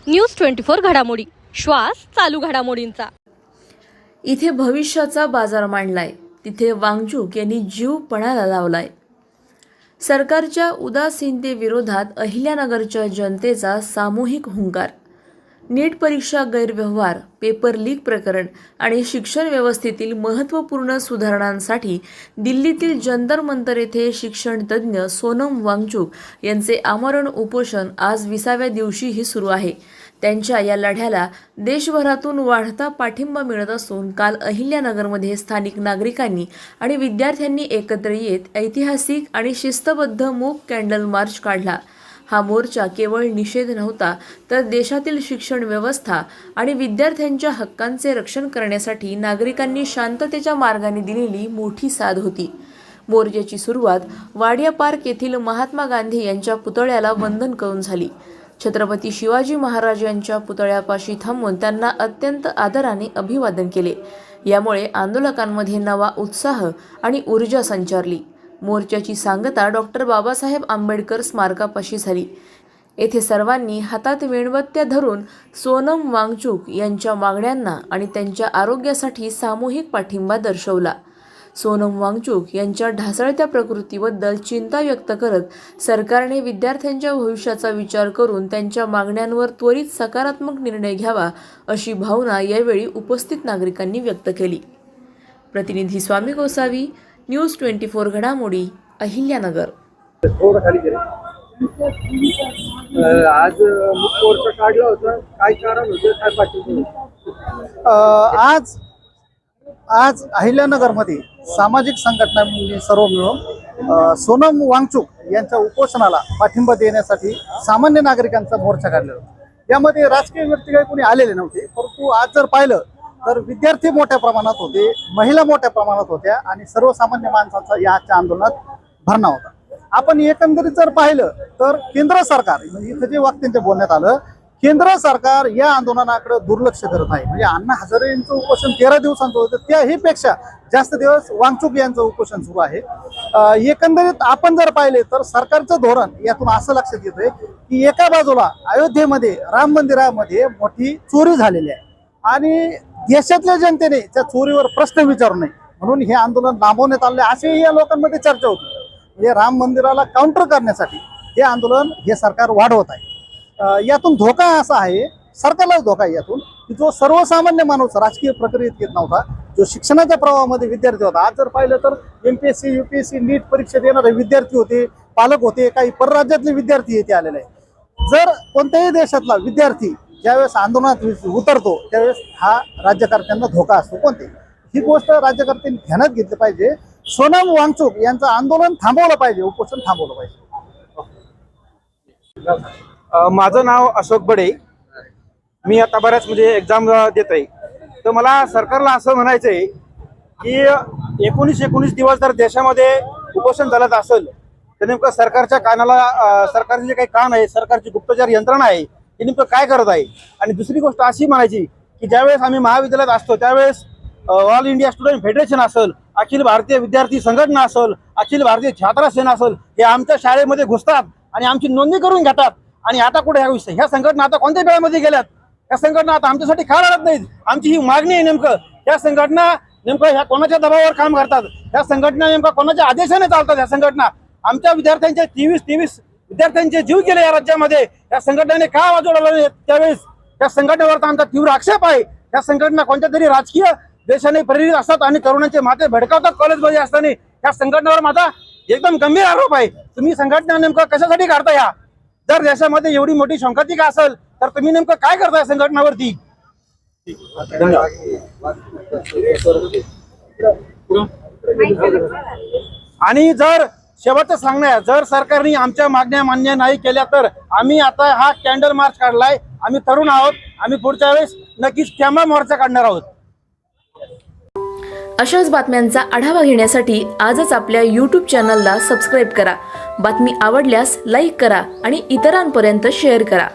News 24 घडामोडी, श्वास चालू घडामोडींचा। इथे भविष्याचा बाजार मांडलाय, तिथे वांगचूक यांनी जीव पणाला लावलाय। सरकारच्या उदासीनतेविरोधात अहिल्यानगरच्या जनतेचा सामूहिक हुंकार। नीट परीक्षा गैरव्यवहार, पेपर लीक प्रकरण आणि शिक्षण व्यवस्थेतील महत्त्वपूर्ण सुधारणांसाठी दिल्लीतील जंतर मंतर येथे शिक्षण तज्ज्ञ सोनम वांगचूक यांचे आमरण उपोषण आज 20व्या दिवशीही सुरू आहे। त्यांच्या या लढ्याला देशभरातून वाढता पाठिंबा मिळत असून काल अहिल्यानगरमध्ये स्थानिक नागरिकांनी आणि विद्यार्थ्यांनी एकत्र येत ऐतिहासिक आणि शिस्तबद्ध मूक कॅन्डल मार्च काढला। हा मोर्चा केवळ निषेध नव्हता, तर देशातील शिक्षण व्यवस्था आणि विद्यार्थ्यांच्या हक्कांचे रक्षण करण्यासाठी नागरिकांनी शांततेच्या मार्गाने दिलेली मोठी साथ होती। मोर्चाची सुरुवात वाडिया पार्क येथील महात्मा गांधी यांच्या पुतळ्याला वंदन करून झाली। छत्रपती शिवाजी महाराज यांच्या पुतळ्यापाशी थांबून त्यांना अत्यंत आदराने अभिवादन केले। यामुळे आंदोलकांमध्ये नवा उत्साह आणि ऊर्जा संचारली। मोर्चाची सांगता डॉक्टर बाबासाहेब आंबेडकर स्मारकापाशी झाली। येथे सर्वांनी हातात मेणबत्त्या धरून सोनम वांगचूक यांच्या मागण्यांना आणि त्यांच्या आरोग्यासाठी सामूहिक पाठिंबा दर्शवला। सोनम वांगचूक यांच्या ढासळत्या प्रकृतीबद्दल चिंता व्यक्त करत सरकारने विद्यार्थ्यांच्या भविष्याचा विचार करून त्यांच्या मागण्यांवर त्वरित सकारात्मक निर्णय घ्यावा, अशी भावना यावेळी उपस्थित नागरिकांनी व्यक्त केली। प्रतिनिधी स्वामी गोसावी, न्यूज 24 घडामोडी, अहिल्यानगर। आज मोर्चा काढला होता, काय कारण होते, काय पाठिंबा? आज अहिल्यानगरमध्ये सामाजिक संघटनांनी सर्व मिळून सोनम वांगचूक यांच्या उपोषणाला पाठिंबा देण्यासाठी सामान्य नागरिकांचा मोर्चा काढला होता। यामध्ये राजकीय व्यक्ती काही कोणी आलेले नव्हते, परंतु आज जर पाहिलं तर विद्यार्थी मोठ्या प्रमाणात होते, महिला मोठ्या प्रमाणात होत्या आणि सर्वसामान्य माणसांचा याच्या आंदोलनात भरणा होता। आपण एकंदरीत जर पाहिलं तर केंद्र सरकार, म्हणजे इथं जे वाक्यांचे बोलण्यात आलं, केंद्र सरकार या आंदोलनाकडे दुर्लक्ष करत आहे। म्हणजे अण्णा हजारे यांचं उपोषण 13 दिवसांचं होतं, त्याही पेक्षा जास्त दिवस वांगचूक यांचं उपोषण सुरू आहे। एकंदरीत आपण जर पाहिले तर सरकारचं धोरण यातून असं लक्षात येतंय की एका बाजूला अयोध्येमध्ये राम मंदिरामध्ये मोठी चोरी झालेली आहे आणि देशातल्या जनतेने त्या चोरीवर प्रश्न विचारू नये म्हणून हे आंदोलन लांबवण्यात आले, असे या लोकांमध्ये चर्चा होती। म्हणजे राम मंदिराला काउंटर करण्यासाठी हे आंदोलन हे सरकार वाढवत आहे। यातून धोका असा आहे, सरकारलाच धोका आहे यातून, की जो सर्वसामान्य माणूस राजकीय प्रक्रियेत येत नव्हता, जो शिक्षणाच्या प्रवाहामध्ये विद्यार्थी होता, आज जर पाहिलं तर MPSC UPSC नीट परीक्षा देणारे विद्यार्थी होते, पालक होते, काही परराज्यातले विद्यार्थी येथे आलेले आहे। जर कोणत्याही देशातला विद्यार्थी ज्यावेळेस आंदोलनात उतरतो त्यावेळेस हा राज्यकर्त्यांना धोका असतो। कोणते ही गोष्ट राज्यकर्त्यांनी ध्यानात घेतली पाहिजे। सोनम वांगचूक यांचं आंदोलन थांबवलं पाहिजे, उपोषण थांबवलं पाहिजे। माझं नाव अशोक बडे, मी आता बऱ्याच एक्झाम देत आहे। तर मला सरकारला असं म्हणायचं आहे की 19 दिवस जर देशामध्ये उपोषण चालत असेल तर नेमकं सरकारच्या कानाला, सरकारचे जे काही कान आहे, सरकारची गुप्तचर यंत्रणा आहे, हे नेमकं काय करत आहे। आणि दुसरी गोष्ट अशी म्हणायची की ज्यावेळेस आम्ही महाविद्यालयात असतो त्यावेळेस ऑल इंडिया स्टुडंट फेडरेशन असेल, अखिल भारतीय विद्यार्थी संघटना असेल, अखिल भारतीय छात्र सेना असेल, हे आमच्या शाळेमध्ये घुसतात आणि आमची नोंदणी करून घेतात। आणि आता कुठे ह्या संघटना आता कोणत्या वेळामध्ये गेल्यात? ह्या संघटना आता आमच्यासाठी का लढत नाहीत? आमची ही मागणी आहे नेमकं, ह्या संघटना नेमकं ह्या कोणाच्या दबावावर काम करतात? ह्या संघटना नेमका कोणाच्या आदेशाने चालतात? ह्या संघटना आमच्या विद्यार्थ्यांचे 23 विद्यार्थ्यांचे जीव गेले या राज्यामध्ये, या संघटनेने का आवाज उठवला? त्यावेळेस त्या संघटनेवर आमचा तीव्र आक्षेप आहे। या संघटना कोणत्या तरी राजकीय देशाने प्रेरित असतात आणि तरुणांचे माथे भडकावतात कॉलेजमध्ये असताना। या संघटनेवर माझा एकदम गंभीर आरोप आहे। तुम्ही संघटना नेमकं कशासाठी काढता? या जर देशामध्ये एवढी मोठी शंकातिका असेल तर तुम्ही नेमकं काय करताय संघटनावरती? आणि जर शेवटचं सांगणं आहे, जर सरकारने आमच्या मागण्या मान्य नाही केल्या तर आम्ही आता हा कॅन्डल मार्च काढलाय। आम्ही तरुण आहोत, आम्ही पुढच्या वेळेस नक्कीच कॅम्बा मोर्चा काढणार आहोत। अशाच बातम्यांचा आढावा घेण्यासाठी आजच आपल्या YouTube चॅनलला सबस्क्राईब करा। बातमी आवडल्यास लाईक करा आणि इतरांपर्यंत शेअर करा।